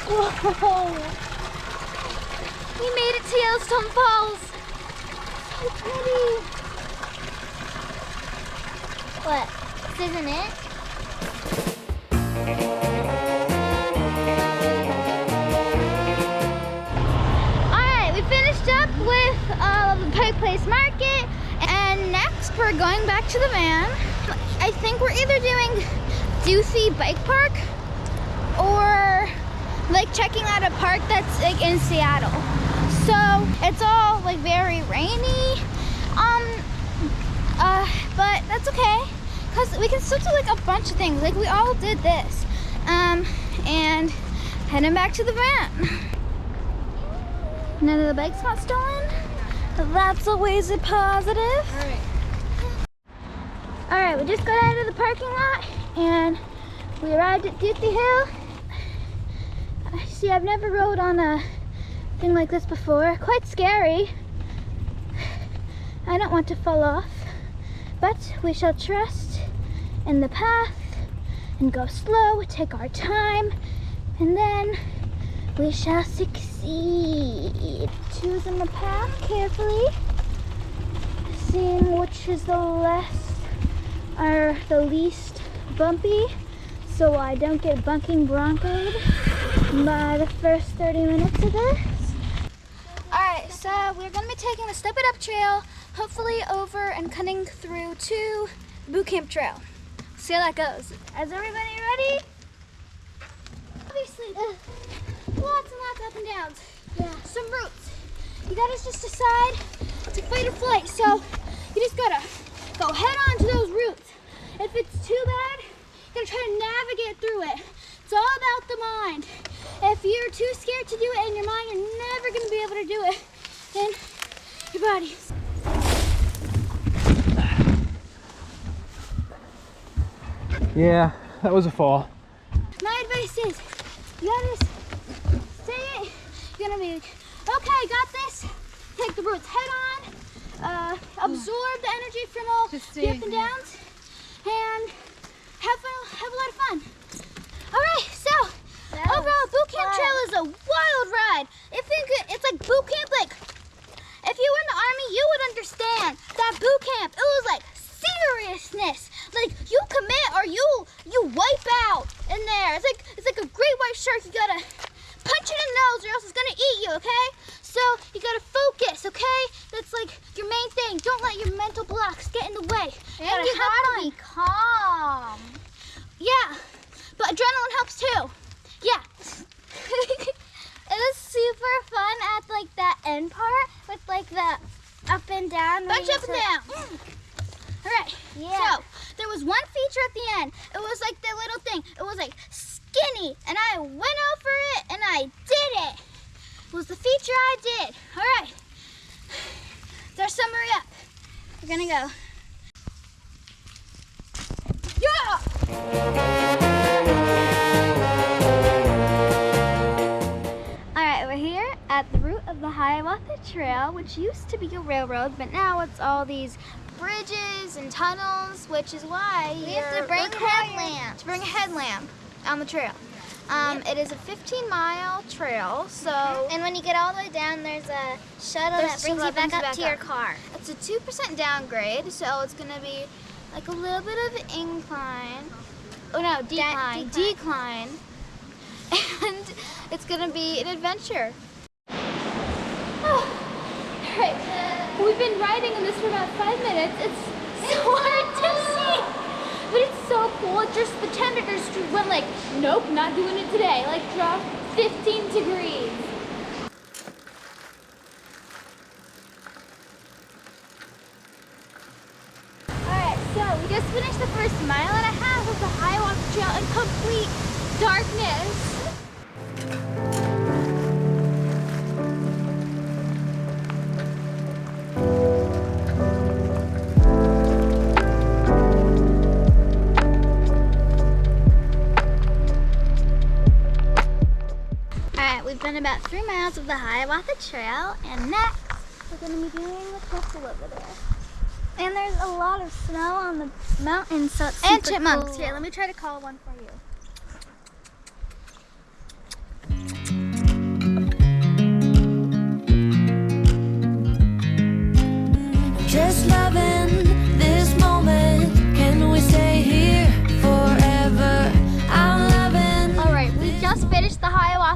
Whoa! We made it to Yellowstone Falls. So pretty. What? This isn't it? Alright, we finished up with the Pike Place Market, and next we're going back to the van. I think we're either doing Duthie Bike Park or like checking out a park that's like in Seattle. So it's all like very rainy, but that's okay because we can still do like a bunch of things. Like we all did this, and heading back to the van. None of the bikes got stolen. That's always a positive. All right, we just got out of the parking lot and we arrived at Duthie Hill. See, I've never rode on a thing like this before. Quite scary. I don't want to fall off, but we shall trust in the path and go slow, take our time, and then we shall succeed. Choosing the path carefully, seeing which is the least bumpy, so I don't get bunking broncoed by the first 30 minutes of this. Alright, so we're going to be taking the Step It Up trail, hopefully over and cutting through to Boot Camp Trail. See how that goes. Is everybody ready? Obviously, lots and lots of up and downs. Yeah. Some roots. You gotta just decide to fight or flight, so you just gotta go head on to those roots. If it's too bad, you gotta try to navigate through it. It's all about the mind. If you're too scared to do it in your mind, you're never gonna be able to do it in your body. Yeah, that was a fall. My advice is, you gotta just say it. You're gonna be like, okay, got this. Take the roots head on, absorb the energy from all the up and downs, and have a lot of fun. All right, so overall, Boot Camp Trail is a wild ride. It's like boot camp. Like if you were in the Army, you would understand that boot camp. It was like seriousness. Like you commit or you wipe out in there. It's like a great white shark. You gotta punch it in the nose or else it's gonna eat you. Okay? So you gotta focus. Okay? That's like your main thing. Don't let your mental blocks get in the way. And you gotta be calm. Yeah. But adrenaline helps too. Yeah. It was super fun at like that end part with like the up and down. Bunch up and down. All right. Yeah. So there was one feature at the end. It was like the little thing. It was like skinny, and I went over it and I did it. It was the feature I did. All right. There's summary up. We're gonna go. Yeah. Alright, we're here at the route of the Hiawatha Trail, which used to be a railroad, but now it's all these bridges and tunnels, which is why We have to bring headlamps. to bring a headlamp on the trail. It is a 15-mile trail, so And when you get all the way down, there's a shuttle There's that a brings shuttle you that back brings you up to back your up. car. it's a 2% downgrade, so it's going to be like a little bit of incline. Oh no, decline. decline. And it's going to be an adventure. Alright, we've been riding in this for about 5 minutes. It's so hard to see, but it's so cool. Just the temperatures went like, nope, not doing it today. Like dropped 15 degrees. Alright, so we just finished the first mile and a half of the Hiawatha Trail in complete darkness. Alright, we've done about 3 miles of the Hiawatha Trail, and next we're going to be doing the trestle over there. And there's a lot of snow on the mountain, so it's And super chipmunks. cool. Here, let me try to call one for you.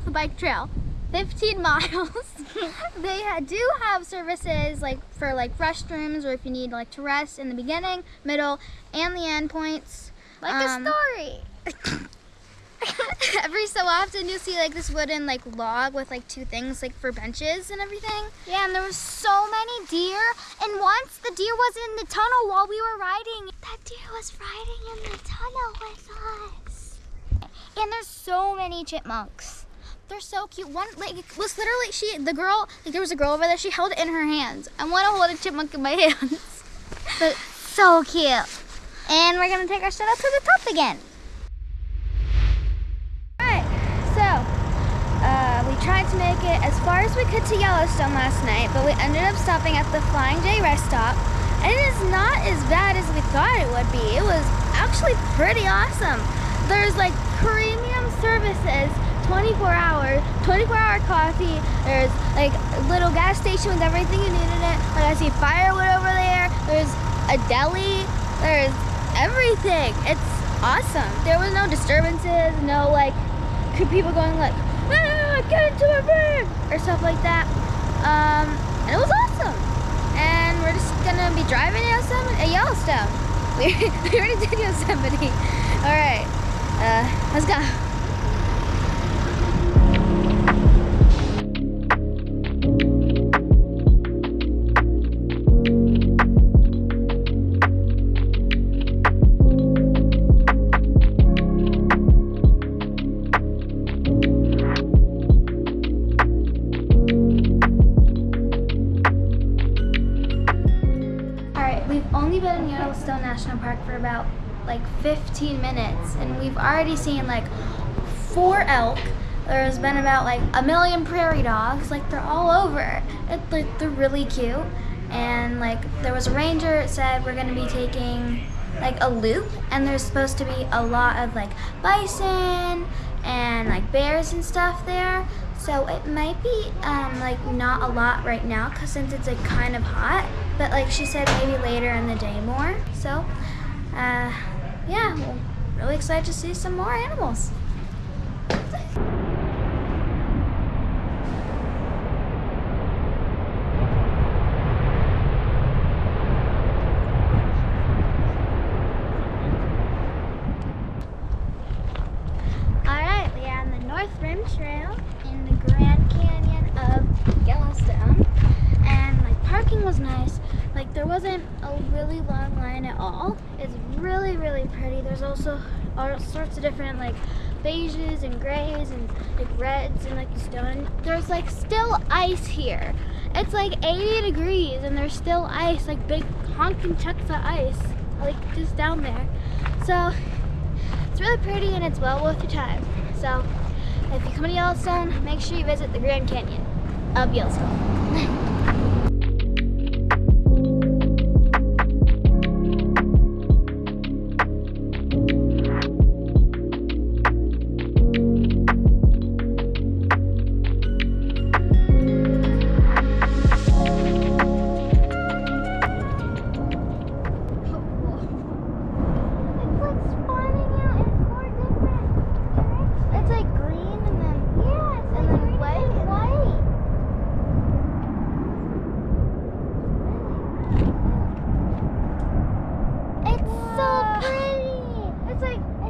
off the bike trail. 15 miles. They do have services like for like restrooms, or if you need like to rest in the beginning, middle, and the end points. Like a story. Every so often you'll see like this wooden like log with like 2 things like for benches and everything. Yeah, and there was so many deer. And once the deer was in the tunnel while we were riding. That deer was riding in the tunnel with us. And there's so many chipmunks. They're so cute. One like was literally there was a girl over there. She held it in her hands. I want to hold a chipmunk in my hands. But so cute. And we're gonna take our shit up to the top again. Alright, so we tried to make it as far as we could to Yellowstone last night, but we ended up stopping at the Flying J rest stop. And it is not as bad as we thought it would be. It was actually pretty awesome. There's like premium services. 24-hour coffee. There's like a little gas station with everything you need in it. Like I see firewood over there. There's a deli. There's everything. It's awesome. There was no disturbances, no like people going like, ah, get into my room or stuff like that. And it was awesome. And we're just gonna be driving to Yellowstone. We already did Yosemite. All right, let's go. We've only been in Yellowstone National Park for about like 15 minutes, and we've already seen like 4 elk. There's been about like 1 million prairie dogs. Like they're all over. Like they're really cute. And like there was a ranger that said we're gonna be taking like a loop, and there's supposed to be a lot of like bison and like bears and stuff there. So it might be like not a lot right now, cause since it's like kind of hot, but like she said maybe later in the day more. So yeah, we're really excited to see some more animals. Alright, we are on the North Rim Trail in the Grand Canyon of Yellowstone, and like parking was nice. Like there wasn't a really long line at all. It's really, really pretty. There's also all sorts of different like beiges and grays and like reds and like the stone. There's like still ice here. It's like 80 degrees and there's still ice, like big honking chunks of ice, like just down there. So it's really pretty and it's well worth your time. So if you come to Yellowstone, make sure you visit the Grand Canyon of Yellowstone.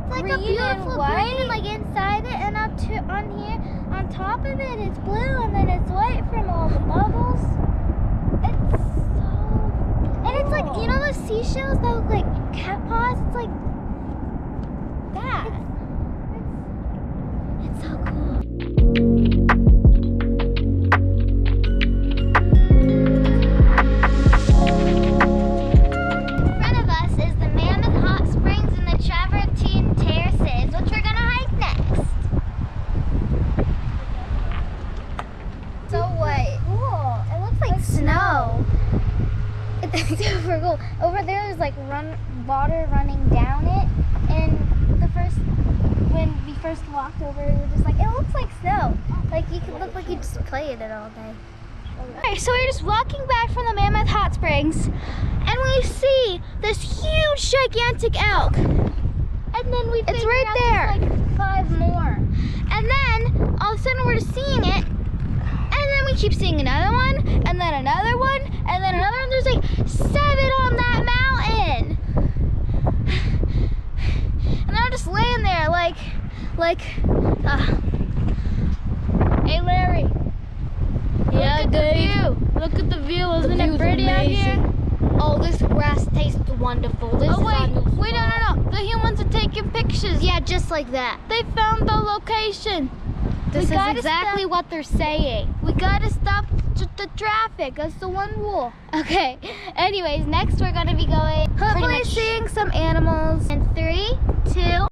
Like a beautiful green, and like inside it, and up to on here, on top of it, it's blue, and then it's white from all the bubbles. It's so, and it's like, you know those seashells that look like cat paws? It's like that. It's so cool. Super cool. Over there's like water running down it, and when we first walked over, we were just like, it looks like snow. Like you could look like you just played it all day. Alright, so we're just walking back from the Mammoth Hot Springs, and we see this huge, gigantic elk. And then it's right there. Like 5 more. And then all of a sudden keep seeing another one, and then another one, and then another one. There's like 7 on that mountain. And I'm just laying there like, hey Larry. Yeah, Dave. Look at the view. Isn't it pretty out here? Oh, this grass tastes wonderful. This Oh is our new wait, spot. no. The humans are taking pictures. Yeah, just like that. They found the location. This We is gotta exactly what they're saying. We gotta stop the traffic. That's the one rule. Okay. Anyways, next we're gonna be going Hopefully much- seeing some animals. in 3, 2,